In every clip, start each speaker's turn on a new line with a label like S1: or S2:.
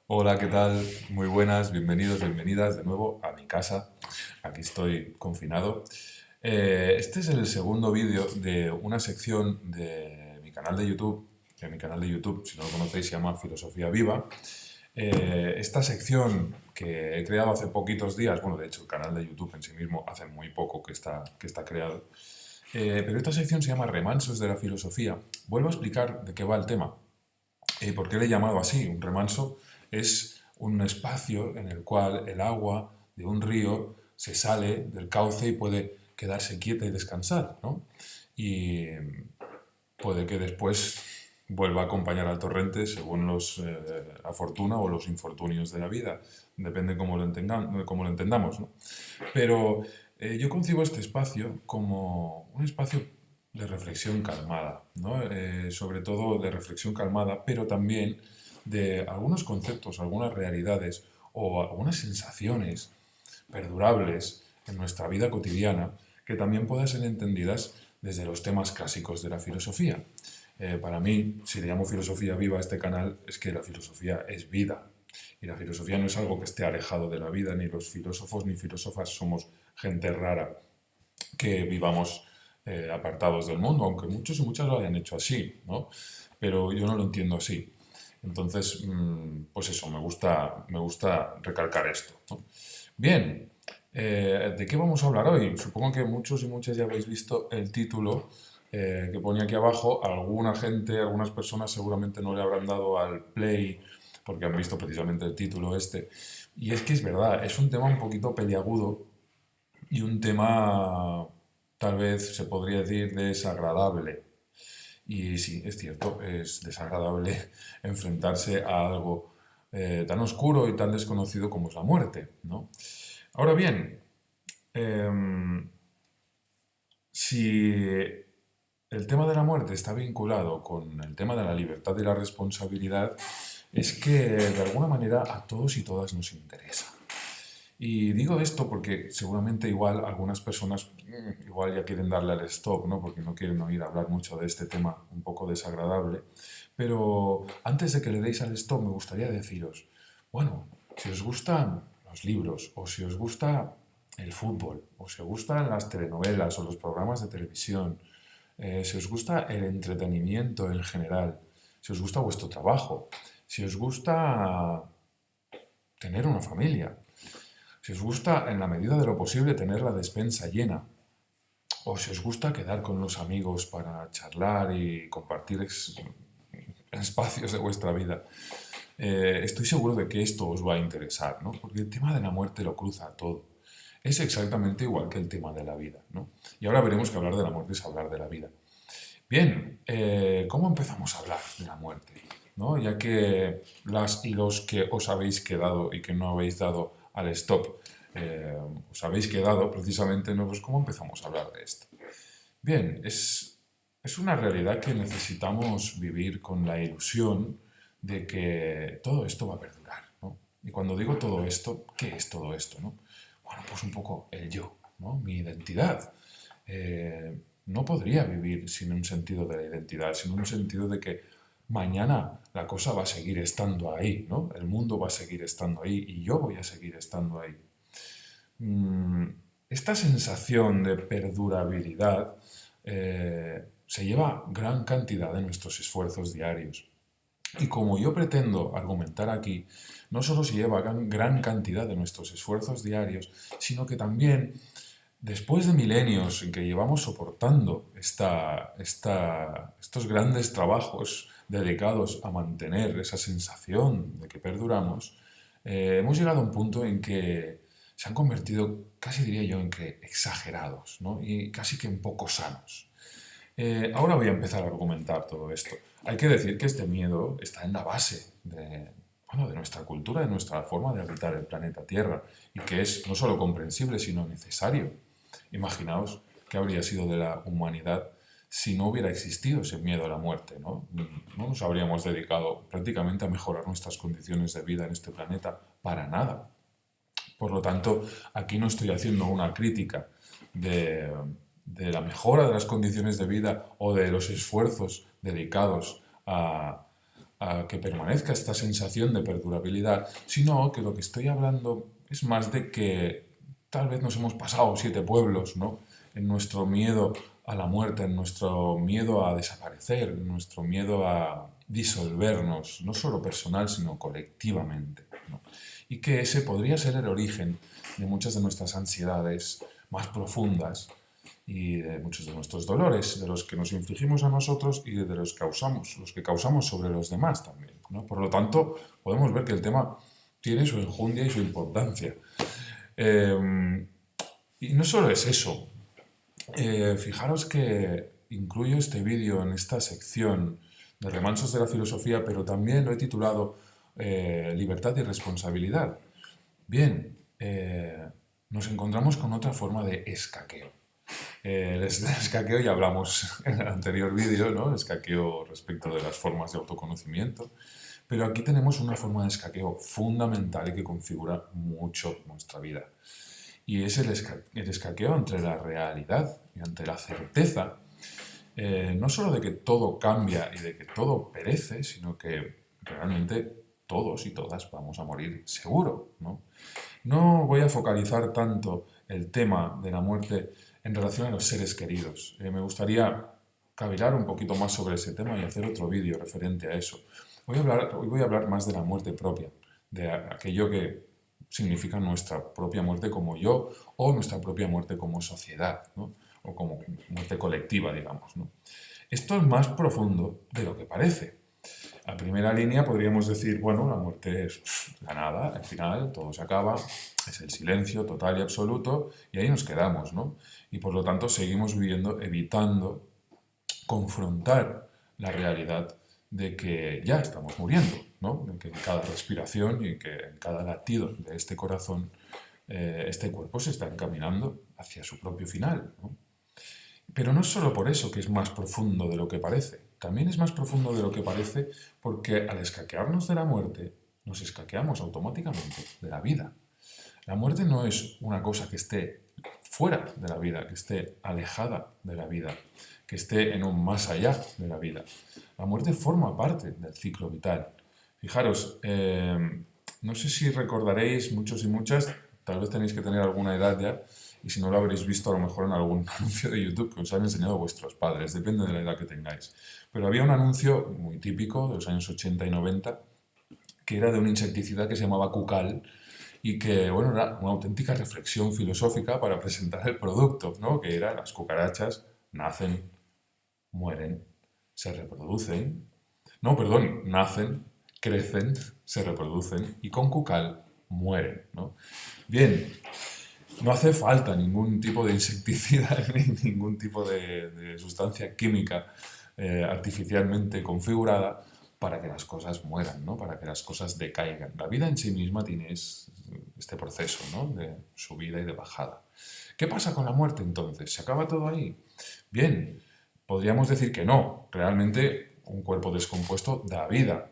S1: Hola, ¿qué tal? Muy buenas, bienvenidos, bienvenidas de nuevo a mi casa. Aquí estoy confinado. Este es el segundo vídeo de una sección de mi canal de YouTube. Que mi canal de YouTube, si no lo conocéis, se llama Filosofía Viva. Esta sección que he creado hace poquitos días, bueno, de hecho el canal de YouTube en sí mismo hace muy poco que está creado, pero esta sección se llama Remansos de la Filosofía. Vuelvo a explicar de qué va el tema. ¿Por qué le he llamado así? Un remanso es un espacio en el cual el agua de un río se sale del cauce y puede quedarse quieta y descansar, ¿no? Y puede que después vuelva a acompañar al torrente según la fortuna o los infortunios de la vida. Depende cómo lo entendamos, ¿no? Pero yo concibo este espacio como un espacio de reflexión calmada, ¿no? Sobre todo de reflexión calmada, pero también de algunos conceptos, algunas realidades o algunas sensaciones perdurables en nuestra vida cotidiana que también puedan ser entendidas desde los temas clásicos de la filosofía. Para mí, si le llamo filosofía viva a este canal, es que la filosofía es vida. Y la filosofía no es algo que esté alejado de la vida, ni los filósofos ni filósofas somos gente rara que vivamos apartados del mundo, aunque muchos y muchas lo hayan hecho así, ¿no? Pero yo no lo entiendo así. Entonces, pues eso, me gusta recalcar esto, ¿no? Bien, ¿de qué vamos a hablar hoy? Supongo que muchos y muchas ya habéis visto el título que ponía aquí abajo. Alguna gente, algunas personas seguramente no le habrán dado al play porque han visto precisamente el título este. Y es que es verdad, es un tema un poquito peliagudo y un tema tal vez se podría decir desagradable. Y sí, es cierto, es desagradable enfrentarse a algo tan oscuro y tan desconocido como es la muerte, ¿no? Ahora bien, em, si el tema de la muerte está vinculado con el tema de la libertad y la responsabilidad, es que de alguna manera a todos y todas nos interesa. Y digo esto porque seguramente igual algunas personas igual ya quieren darle al stop, ¿no? Porque no quieren oír hablar mucho de este tema un poco desagradable. Pero antes de que le deis al stop me gustaría deciros, bueno, si os gustan los libros o si os gusta el fútbol o si os gustan las telenovelas o los programas de televisión, si os gusta el entretenimiento en general, si os gusta vuestro trabajo, si os gusta tener una familia, si os gusta, en la medida de lo posible, tener la despensa llena, o si os gusta quedar con los amigos para charlar y compartir espacios de vuestra vida, estoy seguro de que esto os va a interesar, ¿no? Porque el tema de la muerte lo cruza todo. Es exactamente igual que el tema de la vida, ¿no? Y ahora veremos que hablar de la muerte es hablar de la vida. Bien, ¿cómo empezamos a hablar de la muerte? ¿No? Ya que las y los que os habéis quedado y que no habéis dado al stop, os habéis quedado precisamente, ¿no? Pues ¿cómo empezamos a hablar de esto? Bien, es una realidad que necesitamos vivir con la ilusión de que todo esto va a perdurar, ¿no? Y cuando digo todo esto, ¿qué es todo esto, no? Bueno, pues un poco el yo, ¿no? Mi identidad. No podría vivir sin un sentido de la identidad, sin un sentido de que mañana la cosa va a seguir estando ahí, ¿no? El mundo va a seguir estando ahí y yo voy a seguir estando ahí. Mm, Esta sensación de perdurabilidad se lleva gran cantidad de nuestros esfuerzos diarios. Y como yo pretendo argumentar aquí, no solo se lleva gran cantidad de nuestros esfuerzos diarios, sino que también después de milenios en que llevamos soportando estos grandes trabajos dedicados a mantener esa sensación de que perduramos, hemos llegado a un punto en que se han convertido, casi diría yo, en que exagerados, ¿no? Y casi que un poco sanos. Ahora voy a empezar a argumentar todo esto. Hay que decir que este miedo está en la base bueno, de nuestra cultura, de nuestra forma de habitar el planeta Tierra, y que es no solo comprensible, sino necesario. Imaginaos qué habría sido de la humanidad si no hubiera existido ese miedo a la muerte, ¿no? No nos habríamos dedicado prácticamente a mejorar nuestras condiciones de vida en este planeta para nada. Por lo tanto, aquí no estoy haciendo una crítica de, de la mejora de las condiciones de vida o de los esfuerzos dedicados a que permanezca esta sensación de perdurabilidad, sino que lo que estoy hablando es más de que tal vez nos hemos pasado 7 pueblos, ¿no? En nuestro miedo a la muerte, en nuestro miedo a desaparecer, en nuestro miedo a disolvernos, no solo personal, sino colectivamente, ¿no? Y que ese podría ser el origen de muchas de nuestras ansiedades más profundas y de muchos de nuestros dolores, de los que nos infligimos a nosotros y de los que causamos sobre los demás también, ¿no? Por lo tanto, podemos ver que el tema tiene su enjundia y su importancia. Eh, y no solo es eso. Fijaros que incluyo este vídeo en esta sección de remansos de la filosofía, pero también lo he titulado Libertad y responsabilidad. Bien, nos encontramos con otra forma de escaqueo. El escaqueo ya hablamos en el anterior vídeo, ¿no? El escaqueo respecto de las formas de autoconocimiento. Pero aquí tenemos una forma de escaqueo fundamental y que configura mucho nuestra vida. Y es el escaqueo entre la realidad y ante la certeza, no solo de que todo cambia y de que todo perece, sino que realmente todos y todas vamos a morir seguro, ¿no? No voy a focalizar tanto el tema de la muerte en relación a los seres queridos. Me gustaría cavilar un poquito más sobre ese tema y hacer otro vídeo referente a eso. Hoy voy a hablar más de la muerte propia, de aquello que significa nuestra propia muerte como yo o nuestra propia muerte como sociedad, ¿no? O como muerte colectiva, digamos, ¿no? Esto es más profundo de lo que parece. A primera línea podríamos decir, bueno, la muerte es la nada, al final todo se acaba, es el silencio total y absoluto y ahí nos quedamos, ¿no? Y por lo tanto seguimos viviendo evitando confrontar la realidad de que ya estamos muriendo, ¿no? De que en cada respiración y que en cada latido de este corazón este cuerpo se está encaminando hacia su propio final, ¿no? Pero no es solo por eso que es más profundo de lo que parece. También es más profundo de lo que parece porque al escaquearnos de la muerte, nos escaqueamos automáticamente de la vida. La muerte no es una cosa que esté fuera de la vida, que esté alejada de la vida, que esté en un más allá de la vida. La muerte forma parte del ciclo vital. Fijaros, no sé si recordaréis, muchos y muchas, tal vez tenéis que tener alguna edad ya, y si no lo habréis visto a lo mejor en algún anuncio de YouTube que os han enseñado vuestros padres, depende de la edad que tengáis. Pero había un anuncio muy típico de los años 80 y 90 que era de un insecticida que se llamaba Cucal y que, bueno, era una auténtica reflexión filosófica para presentar el producto, ¿no? Que era las cucarachas nacen, mueren, se reproducen, no, perdón, nacen, crecen, se reproducen y con Cucal mueren, ¿no? Bien, no hace falta ningún tipo de insecticida ni ningún tipo de sustancia química artificialmente configurada para que las cosas mueran, ¿no? Para que las cosas decaigan. La vida en sí misma tiene este proceso, ¿no? De subida y de bajada. ¿Qué pasa con la muerte entonces? ¿Se acaba todo ahí? Bien, podríamos decir que no. Realmente un cuerpo descompuesto da vida.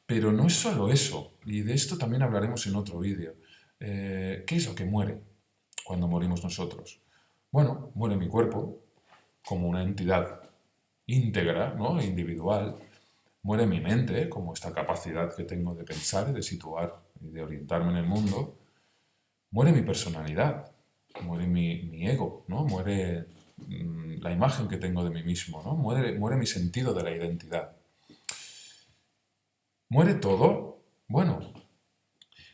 S1: Pero no es solo eso, y de esto también hablaremos en otro vídeo. ¿Qué es lo que muere cuando morimos nosotros? Bueno, muere mi cuerpo como una entidad íntegra, ¿no? Individual. Muere mi mente como esta capacidad que tengo de pensar, de situar y de orientarme en el mundo. Muere mi personalidad, muere mi ego, ¿no? Muere la imagen que tengo de mí mismo, ¿no? Muere mi sentido de la identidad. ¿Muere todo? Bueno,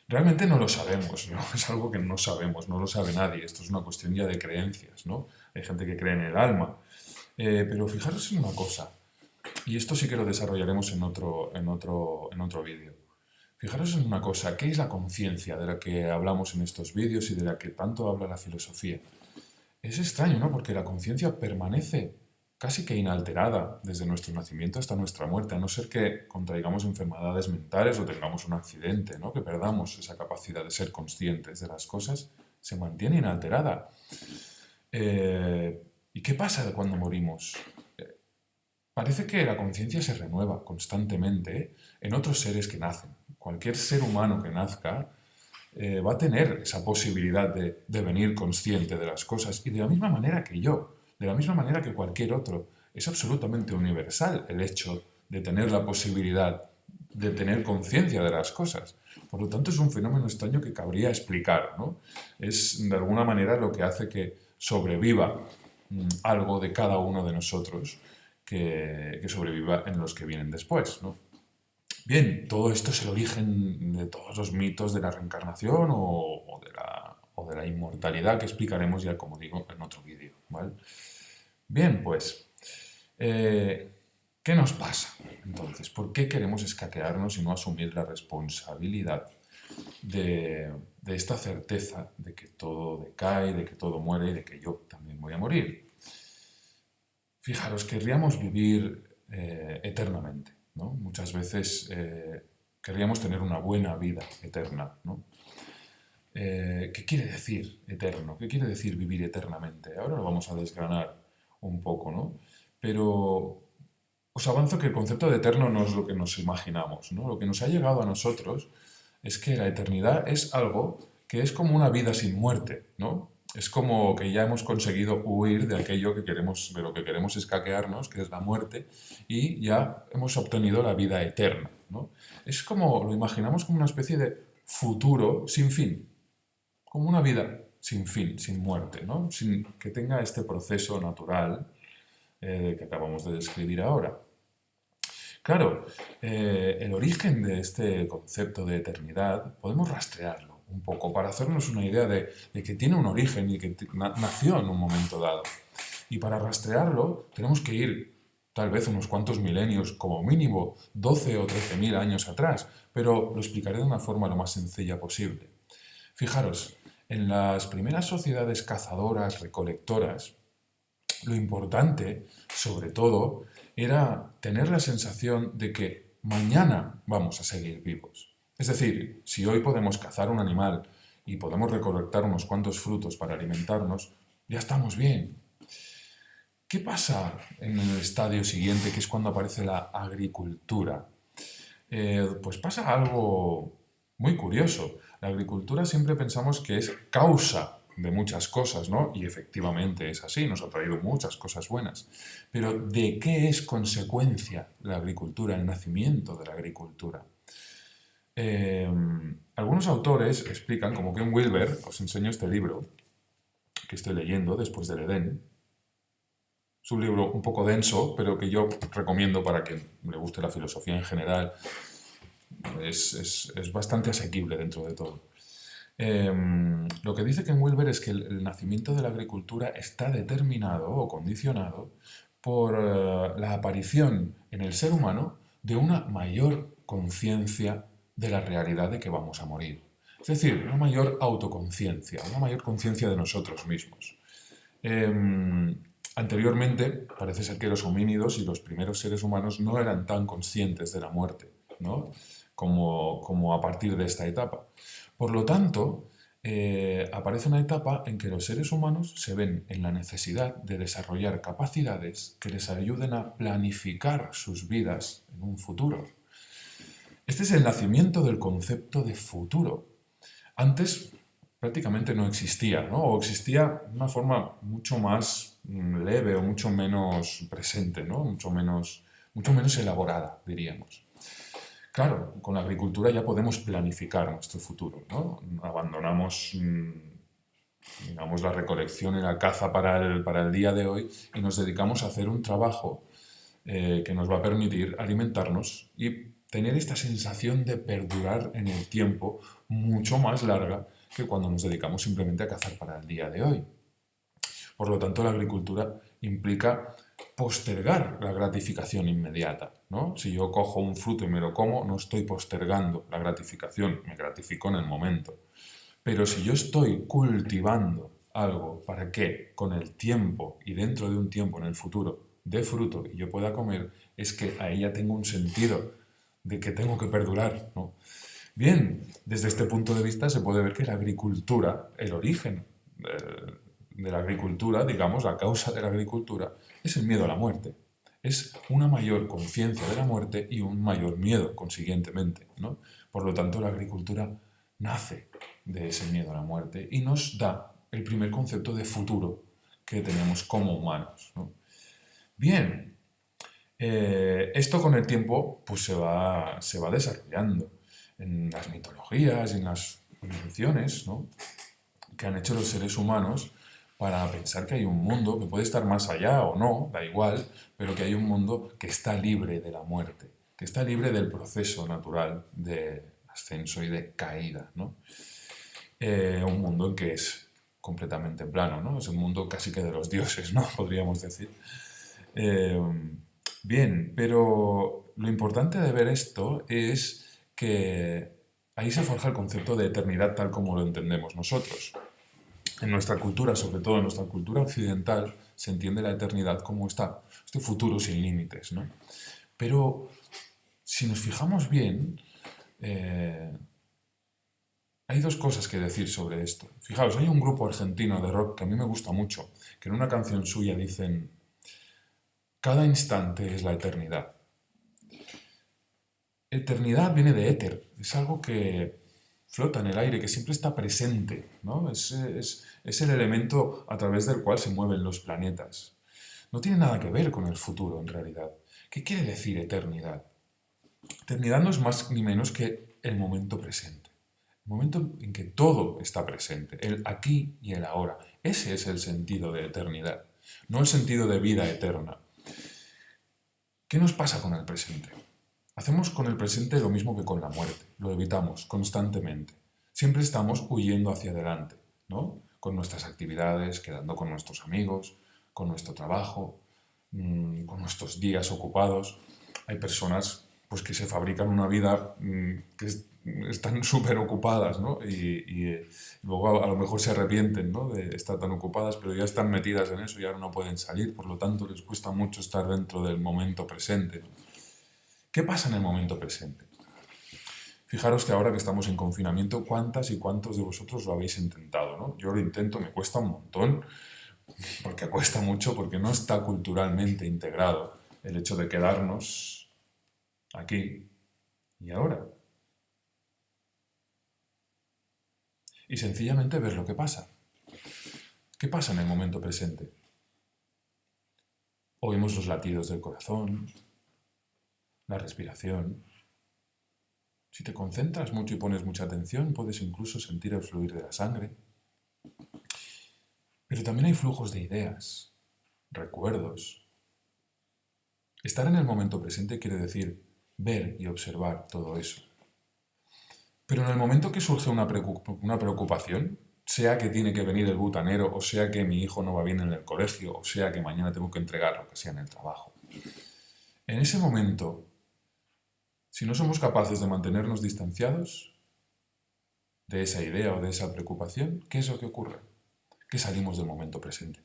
S1: realmente no lo sabemos, ¿no? Es algo que no sabemos, no lo sabe nadie. Esto es una cuestión ya de creencias, ¿no? Hay gente que cree en el alma. Pero fijaros en una cosa, y esto sí que lo desarrollaremos en otro vídeo. Fijaros en una cosa, ¿qué es la conciencia de la que hablamos en estos vídeos y de la que tanto habla la filosofía? Es extraño, ¿no? Porque la conciencia permanece casi que inalterada desde nuestro nacimiento hasta nuestra muerte, a no ser que contraigamos enfermedades mentales o tengamos un accidente, ¿no? Que perdamos esa capacidad de ser conscientes de las cosas, se mantiene inalterada. ¿Y qué pasa cuando morimos? Parece que la conciencia se renueva constantemente en otros seres que nacen. Cualquier ser humano que nazca va a tener esa posibilidad de devenir consciente de las cosas y de la misma manera que yo, de la misma manera que cualquier otro. Es absolutamente universal el hecho de tener la posibilidad de tener conciencia de las cosas. Por lo tanto, es un fenómeno extraño que cabría explicar, ¿no? Es de alguna manera lo que hace que sobreviva algo de cada uno de nosotros que sobreviva en los que vienen después, ¿no? Bien, todo esto es el origen de todos los mitos de la reencarnación o de la inmortalidad que explicaremos ya, como digo, en otro vídeo, ¿vale? Bien, pues, eh, ¿qué nos pasa entonces? ¿Por qué queremos escaquearnos y no asumir la responsabilidad de esta certeza de que todo decae, de que todo muere y de que yo también voy a morir? Fijaros, querríamos vivir eternamente, ¿no? Muchas veces querríamos tener una buena vida eterna, ¿no? ¿Qué quiere decir eterno? ¿Qué quiere decir vivir eternamente? Ahora lo vamos a desgranar un poco, ¿no? Pero os avanzo que el concepto de eterno no es lo que nos imaginamos, ¿no? Lo que nos ha llegado a nosotros es que la eternidad es algo que es como una vida sin muerte, ¿no? Es como que ya hemos conseguido huir de aquello que queremos, de lo que queremos escaquearnos, que es la muerte, y ya hemos obtenido la vida eterna, ¿no? Es como, lo imaginamos como una especie de futuro sin fin, como una vida sin fin, sin muerte, ¿no? Sin que tenga este proceso natural que acabamos de describir ahora. Claro, el origen de este concepto de eternidad podemos rastrearlo un poco para hacernos una idea de que tiene un origen y que nació en un momento dado. Y para rastrearlo tenemos que ir tal vez unos cuantos milenios, como mínimo 12 o 13.000 años atrás, pero lo explicaré de una forma lo más sencilla posible. Fijaros, en las primeras sociedades cazadoras, recolectoras, lo importante, sobre todo, era tener la sensación de que mañana vamos a seguir vivos. Es decir, si hoy podemos cazar un animal y podemos recolectar unos cuantos frutos para alimentarnos, ya estamos bien. ¿Qué pasa en el estadio siguiente, que es cuando aparece la agricultura? Pues pasa algo muy curioso. La agricultura siempre pensamos que es causa de muchas cosas, ¿no? Y efectivamente es así, nos ha traído muchas cosas buenas. Pero ¿de qué es consecuencia la agricultura, el nacimiento de la agricultura? Eh, Algunos autores explican, como Ken Wilber, os enseño este libro que estoy leyendo después del Edén. Es un libro un poco denso, pero que yo recomiendo para quien le guste la filosofía en general. Es bastante asequible dentro de todo. Lo que dice Ken Wilber es que el nacimiento de la agricultura está determinado o condicionado por la aparición en el ser humano de una mayor conciencia de la realidad de que vamos a morir. Es decir, una mayor autoconciencia, una mayor conciencia de nosotros mismos. Anteriormente, parece ser que los homínidos y los primeros seres humanos no eran tan conscientes de la muerte, ¿no? Como a partir de esta etapa. Por lo tanto, aparece una etapa en que los seres humanos se ven en la necesidad de desarrollar capacidades que les ayuden a planificar sus vidas en un futuro. Este es el nacimiento del concepto de futuro. Antes prácticamente no existía, ¿no? O existía de una forma mucho más leve o mucho menos presente, ¿no? Mucho menos elaborada, diríamos. Claro, con la agricultura ya podemos planificar nuestro futuro, ¿no? Abandonamos, digamos, la recolección y la caza para el día de hoy y nos dedicamos a hacer un trabajo que nos va a permitir alimentarnos y tener esta sensación de perdurar en el tiempo mucho más larga que cuando nos dedicamos simplemente a cazar para el día de hoy. Por lo tanto, la agricultura implica postergar la gratificación inmediata, ¿no? Si yo cojo un fruto y me lo como, no estoy postergando la gratificación, me gratifico en el momento. Pero si yo estoy cultivando algo para que con el tiempo y dentro de un tiempo en el futuro dé fruto y yo pueda comer, es que ahí ya tengo un sentido de que tengo que perdurar, ¿no? Bien, desde este punto de vista se puede ver que la agricultura, el origen de la agricultura, digamos, la causa de la agricultura, es el miedo a la muerte. Es una mayor conciencia de la muerte y un mayor miedo, consiguientemente, ¿no? Por lo tanto, la agricultura nace de ese miedo a la muerte y nos da el primer concepto de futuro que tenemos como humanos, ¿no? Bien, Esto con el tiempo pues se va desarrollando en las mitologías y en las invenciones, ¿no?, que han hecho los seres humanos para pensar que hay un mundo que puede estar más allá o no, da igual, pero que hay un mundo que está libre de la muerte, que está libre del proceso natural de ascenso y de caída, ¿no? Un mundo en que es completamente plano, ¿no? Es un mundo casi que de los dioses, ¿no? Podríamos decir. Eh, Bien, pero lo importante de ver esto es que ahí se forja el concepto de eternidad tal como lo entendemos nosotros. En nuestra cultura, sobre todo en nuestra cultura occidental, se entiende la eternidad como este futuro sin límites, ¿no? Pero si nos fijamos bien, eh, hay dos cosas que decir sobre esto. Fijaos, hay un grupo argentino de rock que a mí me gusta mucho, que en una canción suya dicen, cada instante es la eternidad. Eternidad viene de éter, es algo que flota en el aire, que siempre está presente, ¿no? Es el elemento a través del cual se mueven los planetas. No tiene nada que ver con el futuro, en realidad. ¿Qué quiere decir eternidad? Eternidad no es más ni menos que el momento presente. El momento en que todo está presente, el aquí y el ahora. Ese es el sentido de eternidad, no el sentido de vida eterna. ¿Qué nos pasa con el presente? Hacemos con el presente lo mismo que con la muerte, lo evitamos constantemente. Siempre estamos huyendo hacia adelante, ¿no? Con nuestras actividades, quedando con nuestros amigos, con nuestro trabajo, con nuestros días ocupados. Hay personas pues, que se fabrican una vida están súper ocupadas, ¿no? Y luego a lo mejor se arrepienten, ¿no?, de estar tan ocupadas, pero ya están metidas en eso y ahora no pueden salir, por lo tanto les cuesta mucho estar dentro del momento presente, ¿no? ¿Qué pasa en el momento presente? Fijaros que ahora que estamos en confinamiento, ¿cuántas y cuántos de vosotros lo habéis intentado, ¿no? Yo lo intento, me cuesta un montón, porque cuesta mucho, porque no está culturalmente integrado el hecho de quedarnos aquí y ahora. Y sencillamente ver lo que pasa. ¿Qué pasa en el momento presente? Oímos los latidos del corazón, la respiración. Si te concentras mucho y pones mucha atención, puedes incluso sentir el fluir de la sangre. Pero también hay flujos de ideas, recuerdos. Estar en el momento presente quiere decir ver y observar todo eso. Pero en el momento que surge una preocupación, sea que tiene que venir el butanero, o sea que mi hijo no va bien en el colegio, o sea que mañana tengo que entregar lo que sea en el trabajo. En ese momento, si no somos capaces de mantenernos distanciados de esa idea o de esa preocupación, ¿qué es lo que ocurre? Que salimos del momento presente.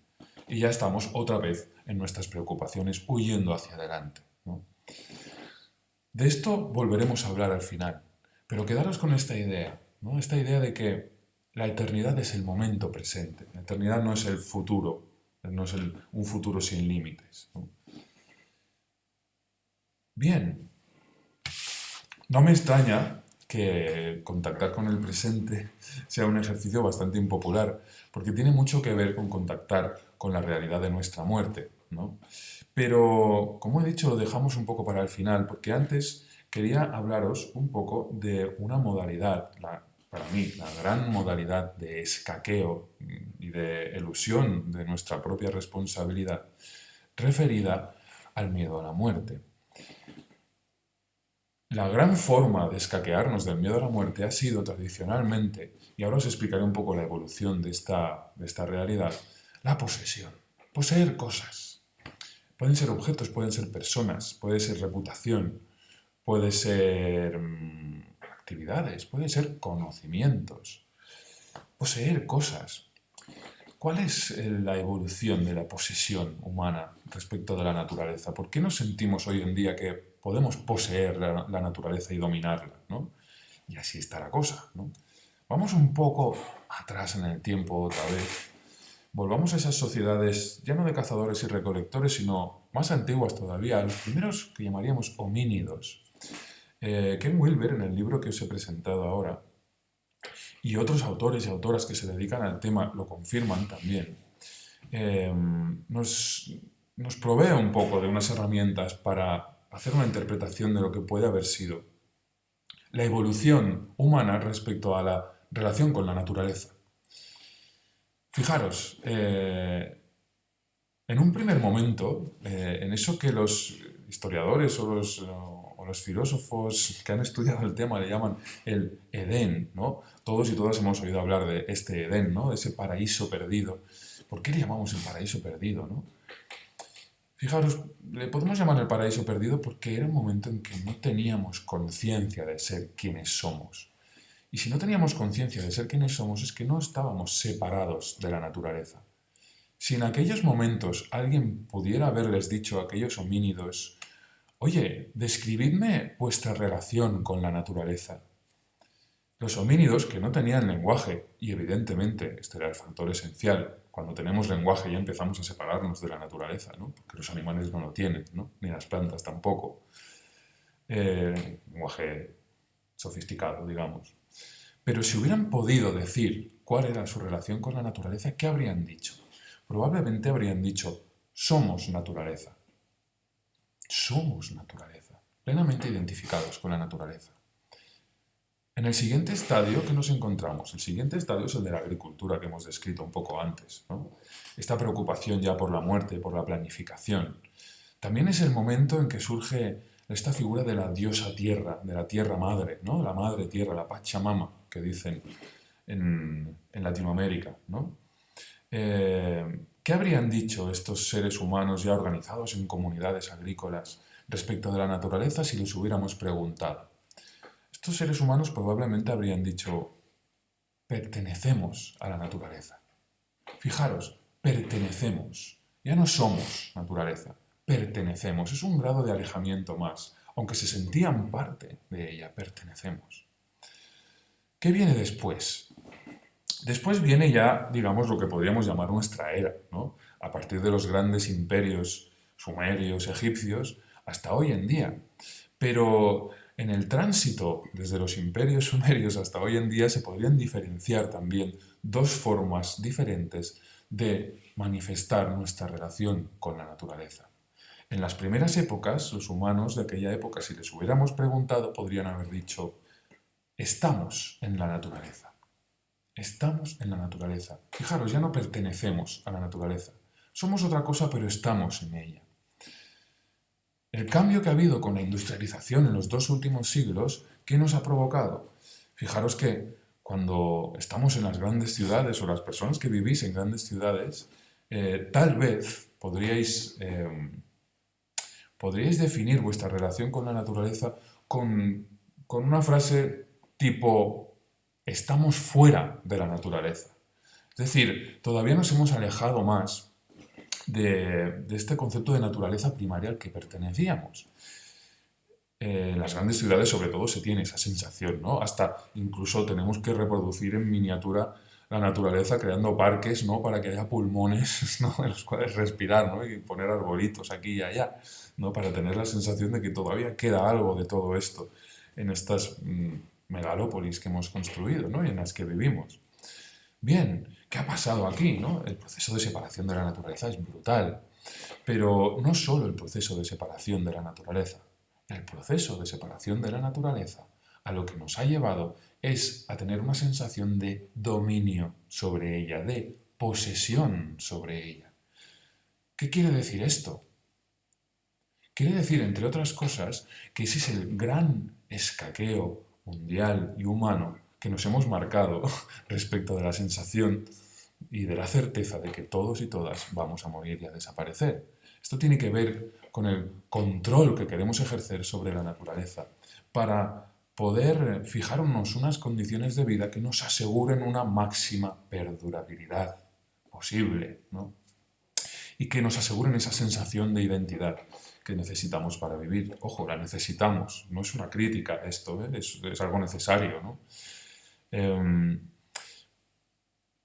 S1: Y ya estamos otra vez en nuestras preocupaciones huyendo hacia adelante, ¿no? De esto volveremos a hablar al final, pero quedaros con esta idea, ¿no? Esta idea de que la eternidad es el momento presente. La eternidad no es el futuro, no es un futuro sin límites, ¿no? Bien, no me extraña que contactar con el presente sea un ejercicio bastante impopular, porque tiene mucho que ver con contactar con la realidad de nuestra muerte, ¿no? Pero, como he dicho, lo dejamos un poco para el final, porque antes quería hablaros un poco de una modalidad, para mí, la gran modalidad de escaqueo y de elusión de nuestra propia responsabilidad, referida al miedo a la muerte. La gran forma de escaquearnos del miedo a la muerte ha sido tradicionalmente, y ahora os explicaré un poco la evolución de esta realidad, la posesión. Poseer cosas. Pueden ser objetos, pueden ser personas, puede ser reputación, puede ser actividades, puede ser conocimientos. Poseer cosas. ¿Cuál es la evolución de la posesión humana respecto de la naturaleza? ¿Por qué nos sentimos hoy en día que podemos poseer la naturaleza y dominarla, ¿no? Y así está la cosa, ¿no? Vamos un poco atrás en el tiempo otra vez. Volvamos a esas sociedades ya no de cazadores y recolectores, sino más antiguas todavía, los primeros que llamaríamos homínidos. Ken Wilber, en el libro que os he presentado ahora, y otros autores y autoras que se dedican al tema lo confirman también, nos nos provee un poco de unas herramientas para hacer una interpretación de lo que puede haber sido la evolución humana respecto a la relación con la naturaleza. Fijaros, en un primer momento, en eso que los historiadores o los filósofos que han estudiado el tema le llaman el Edén, ¿no? Todos y todas hemos oído hablar de este Edén, ¿no? De ese paraíso perdido. ¿Por qué le llamamos el paraíso perdido, no? Fijaros, le podemos llamar el paraíso perdido porque era un momento en que no teníamos conciencia de ser quienes somos. Y si no teníamos conciencia de ser quienes somos es que no estábamos separados de la naturaleza. Si en aquellos momentos alguien pudiera haberles dicho a aquellos homínidos, oye, describidme vuestra relación con la naturaleza. Los homínidos que no tenían lenguaje, y evidentemente este era el factor esencial, cuando tenemos lenguaje ya empezamos a separarnos de la naturaleza, ¿no? Porque los animales no lo tienen, ¿no? Ni las plantas tampoco. Lenguaje sofisticado, digamos. Pero si hubieran podido decir cuál era su relación con la naturaleza, ¿qué habrían dicho? Probablemente habrían dicho, somos naturaleza. Somos naturaleza, plenamente identificados con la naturaleza. En el siguiente estadio, ¿qué nos encontramos? El siguiente estadio es el de la agricultura que hemos descrito un poco antes, ¿no? Esta preocupación ya por la muerte, por la planificación. También es el momento en que surge esta figura de la diosa tierra, de la tierra madre, ¿no? La madre tierra, la Pachamama, que dicen en Latinoamérica, ¿no? ¿Qué habrían dicho estos seres humanos ya organizados en comunidades agrícolas respecto de la naturaleza si les hubiéramos preguntado? Estos seres humanos probablemente habrían dicho, pertenecemos a la naturaleza. Fijaros, pertenecemos. Ya no somos naturaleza, pertenecemos. Es un grado de alejamiento más. Aunque se sentían parte de ella, pertenecemos. ¿Qué viene después? Después viene ya, digamos, lo que podríamos llamar nuestra era, ¿no? A partir de los grandes imperios sumerios, egipcios, hasta hoy en día. Pero en el tránsito desde los imperios sumerios hasta hoy en día se podrían diferenciar también dos formas diferentes de manifestar nuestra relación con la naturaleza. En las primeras épocas, los humanos de aquella época, si les hubiéramos preguntado, podrían haber dicho, estamos en la naturaleza. Estamos en la naturaleza. Fijaros, ya no pertenecemos a la naturaleza. Somos otra cosa, pero estamos en ella. El cambio que ha habido con la industrialización en los 2 últimos siglos, ¿qué nos ha provocado? Fijaros que cuando estamos en las grandes ciudades o las personas que vivís en grandes ciudades, tal vez podríais definir vuestra relación con la naturaleza con una frase tipo, estamos fuera de la naturaleza. Es decir, todavía nos hemos alejado más de este concepto de naturaleza primaria al que pertenecíamos. En las grandes ciudades, sobre todo, se tiene esa sensación, ¿no? Hasta incluso tenemos que reproducir en miniatura la naturaleza creando parques, ¿no? Para que haya pulmones, ¿no? En los cuales respirar, ¿no? Y poner arbolitos aquí y allá, ¿no? Para tener la sensación de que todavía queda algo de todo esto en estas megalópolis que hemos construido, ¿no? Y en las que vivimos. Bien, ¿qué ha pasado aquí, no? El proceso de separación de la naturaleza es brutal. Pero no solo el proceso de separación de la naturaleza. El proceso de separación de la naturaleza a lo que nos ha llevado es a tener una sensación de dominio sobre ella, de posesión sobre ella. ¿Qué quiere decir esto? Quiere decir, entre otras cosas, que ese es el gran escaqueo mundial y humano que nos hemos marcado respecto de la sensación y de la certeza de que todos y todas vamos a morir y a desaparecer. Esto tiene que ver con el control que queremos ejercer sobre la naturaleza para poder fijarnos unas condiciones de vida que nos aseguren una máxima perdurabilidad posible, ¿no? Y que nos aseguren esa sensación de identidad que necesitamos para vivir. Ojo, la necesitamos, no es una crítica esto, ¿eh? Es algo necesario, ¿no?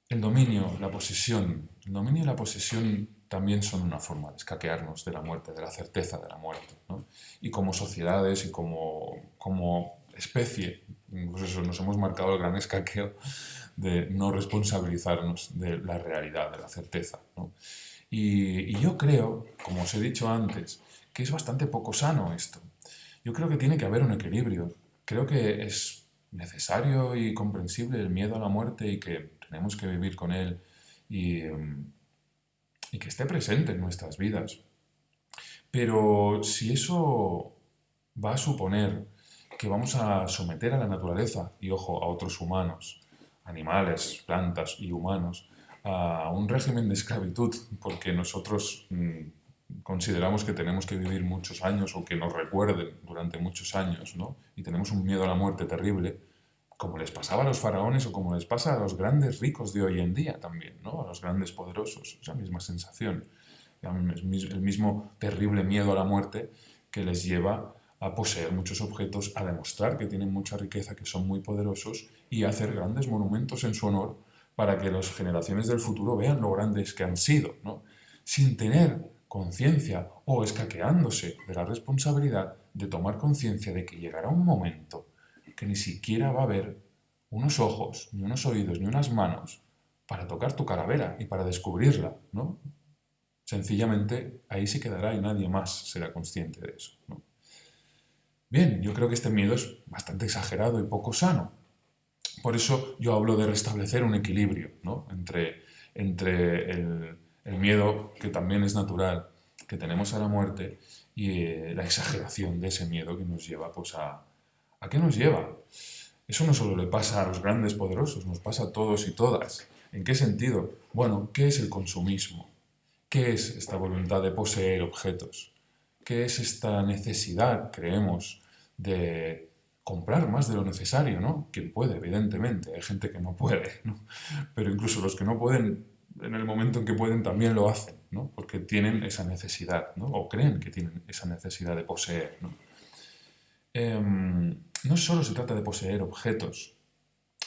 S1: El dominio, la posesión. El dominio y la posesión también son una forma de escaquearnos de la muerte, de la certeza de la muerte, ¿no? Y como sociedades y como especie, pues eso, nos hemos marcado el gran escaqueo de no responsabilizarnos de la realidad, de la certeza, ¿no? Y yo creo, como os he dicho antes, que es bastante poco sano esto. Yo creo que tiene que haber un equilibrio. Creo que es necesario y comprensible el miedo a la muerte y que tenemos que vivir con él y, y que esté presente en nuestras vidas. Pero si eso va a suponer que vamos a someter a la naturaleza, y ojo, a otros humanos, animales, plantas y humanos, a un régimen de esclavitud, porque nosotros consideramos que tenemos que vivir muchos años o que nos recuerden durante muchos años, ¿no? Y tenemos un miedo a la muerte terrible, como les pasaba a los faraones o como les pasa a los grandes ricos de hoy en día también, ¿no? A los grandes poderosos, esa misma sensación, el mismo terrible miedo a la muerte que les lleva a poseer muchos objetos, a demostrar que tienen mucha riqueza, que son muy poderosos y a hacer grandes monumentos en su honor para que las generaciones del futuro vean lo grandes que han sido, ¿no? Sin tener conciencia o escaqueándose de la responsabilidad de tomar conciencia de que llegará un momento que ni siquiera va a haber unos ojos, ni unos oídos, ni unas manos para tocar tu calavera y para descubrirla, ¿no? Sencillamente ahí se quedará y nadie más será consciente de eso, ¿no? Bien, yo creo que este miedo es bastante exagerado y poco sano. Por eso yo hablo de restablecer un equilibrio, ¿no? entre el miedo, que también es natural, que tenemos a la muerte, y la exageración de ese miedo que nos lleva, pues, ¿a qué nos lleva? Eso no solo le pasa a los grandes poderosos, nos pasa a todos y todas. ¿En qué sentido? Bueno, ¿qué es el consumismo? ¿Qué es esta voluntad de poseer objetos? ¿Qué es esta necesidad, creemos, de comprar más de lo necesario, ¿no? Quien puede, evidentemente, hay gente que no puede, ¿no? Pero incluso los que no pueden, en el momento en que pueden, también lo hacen, ¿no? Porque tienen esa necesidad, ¿no? O creen que tienen esa necesidad de poseer, ¿no? No solo se trata de poseer objetos,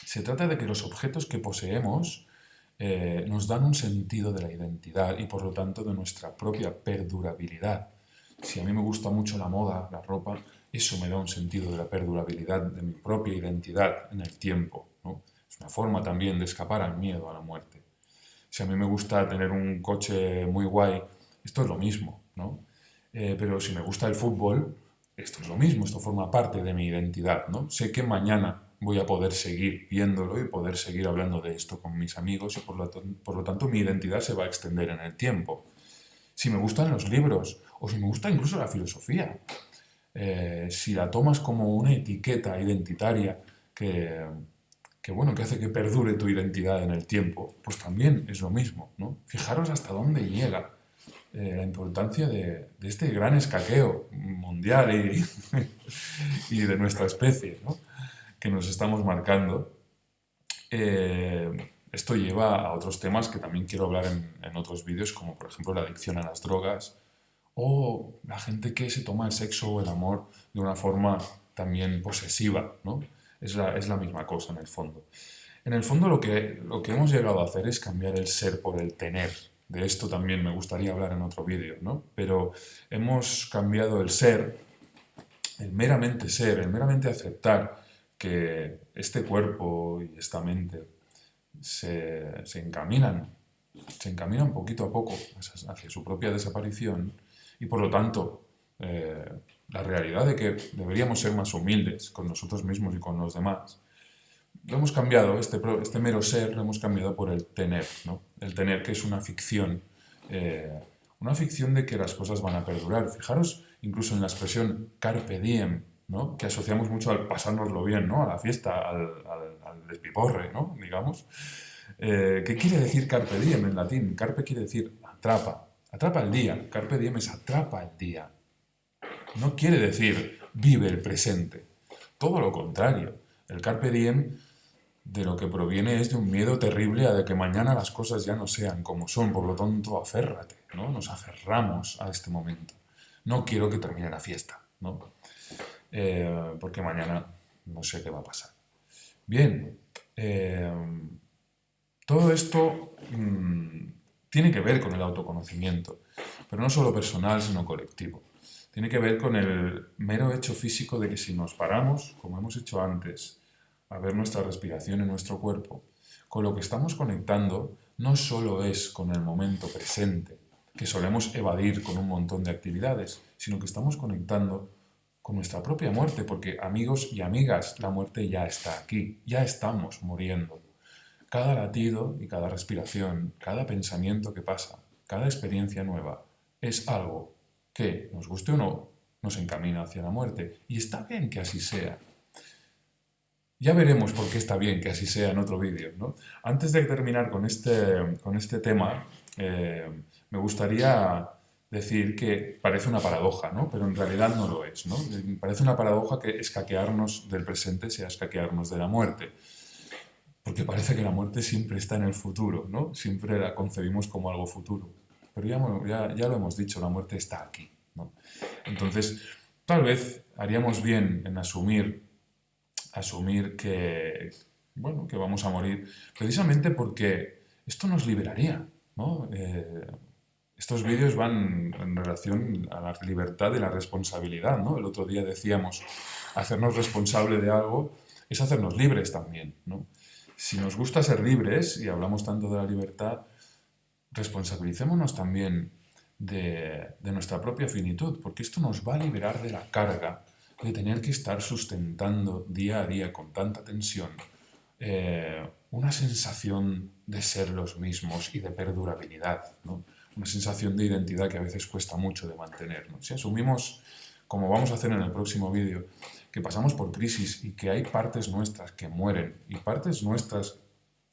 S1: se trata de que los objetos que poseemos nos dan un sentido de la identidad y por lo tanto de nuestra propia perdurabilidad. Si a mí me gusta mucho la moda, la ropa, eso me da un sentido de la perdurabilidad de mi propia identidad en el tiempo, ¿no? Es una forma también de escapar al miedo a la muerte. Si a mí me gusta tener un coche muy guay, esto es lo mismo, ¿no? Pero si me gusta el fútbol, esto es lo mismo, esto forma parte de mi identidad, ¿no? Sé que mañana voy a poder seguir viéndolo y poder seguir hablando de esto con mis amigos y por lo tanto mi identidad se va a extender en el tiempo. Si me gustan los libros o si me gusta incluso la filosofía, si la tomas como una etiqueta identitaria que, bueno, que hace que perdure tu identidad en el tiempo, pues también es lo mismo, ¿no? Fijaros hasta dónde llega la importancia de este gran escaqueo mundial y de nuestra especie, ¿no? Que nos estamos marcando. Esto lleva a otros temas que también quiero hablar en otros vídeos, como por ejemplo la adicción a las drogas o la gente que se toma el sexo o el amor de una forma también posesiva, ¿no? Es la misma cosa en el fondo. En el fondo lo que hemos llegado a hacer es cambiar el ser por el tener. De esto también me gustaría hablar en otro vídeo, ¿no? Pero hemos cambiado el ser, el meramente aceptar que este cuerpo y esta mente se encaminan poquito a poco hacia su propia desaparición y por lo tanto la realidad de que deberíamos ser más humildes con nosotros mismos y con los demás, lo hemos cambiado, este mero ser lo hemos cambiado por el tener, ¿no? El tener, que es una ficción de que las cosas van a perdurar. Fijaros incluso en la expresión carpe diem, ¿no? Que asociamos mucho al pasárnoslo bien, ¿no? A la fiesta, al despiporre, ¿no? Digamos. ¿Qué quiere decir carpe diem en latín? Carpe quiere decir atrapa, atrapa el día. Carpe diem es atrapa el día. No quiere decir vive el presente. Todo lo contrario. El carpe diem de lo que proviene es de un miedo terrible a de que mañana las cosas ya no sean como son. Por lo tanto, aférrate, ¿no? Nos aferramos a este momento. No quiero que termine la fiesta, ¿no? Porque mañana no sé qué va a pasar. Bien, todo esto tiene que ver con el autoconocimiento, pero no solo personal, sino colectivo. Tiene que ver con el mero hecho físico de que si nos paramos, como hemos hecho antes, a ver nuestra respiración en nuestro cuerpo, con lo que estamos conectando no solo es con el momento presente, que solemos evadir con un montón de actividades, sino que estamos conectando con nuestra propia muerte, porque amigos y amigas, la muerte ya está aquí, ya estamos muriendo. Cada latido y cada respiración, cada pensamiento que pasa, cada experiencia nueva, es algo que, nos guste o no, nos encamina hacia la muerte. Y está bien que así sea. Ya veremos por qué está bien que así sea en otro vídeo, ¿no? Antes de terminar con este tema, me gustaría decir que parece una paradoja, ¿no? Pero en realidad no lo es, ¿no? Parece una paradoja que escaquearnos del presente sea escaquearnos de la muerte. Porque parece que la muerte siempre está en el futuro, ¿no? Siempre la concebimos como algo futuro. Pero ya lo hemos dicho, la muerte está aquí, ¿no? Entonces, tal vez haríamos bien en asumir que, bueno, que vamos a morir, precisamente porque esto nos liberaría, ¿no? Estos vídeos van en relación a la libertad y la responsabilidad, ¿no? El otro día decíamos, hacernos responsable de algo es hacernos libres también, ¿no? Si nos gusta ser libres, y hablamos tanto de la libertad, responsabilicémonos también de nuestra propia finitud, porque esto nos va a liberar de la carga de tener que estar sustentando día a día con tanta tensión una sensación de ser los mismos y de perdurabilidad, ¿no? Una sensación de identidad que a veces cuesta mucho de mantener, ¿no? Si asumimos, como vamos a hacer en el próximo vídeo, que pasamos por crisis y que hay partes nuestras que mueren y partes nuestras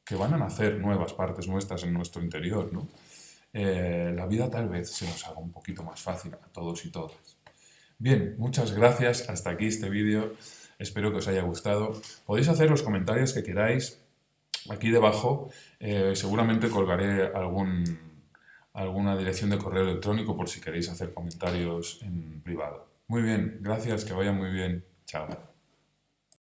S1: que van a nacer, nuevas partes nuestras en nuestro interior, ¿no? La vida tal vez se nos haga un poquito más fácil a todos y todas. Bien, muchas gracias. Hasta aquí este vídeo. Espero que os haya gustado. Podéis hacer los comentarios que queráis aquí debajo. Seguramente colgaré alguna dirección de correo electrónico por si queréis hacer comentarios en privado. Muy bien, gracias, que vaya muy bien. Chao.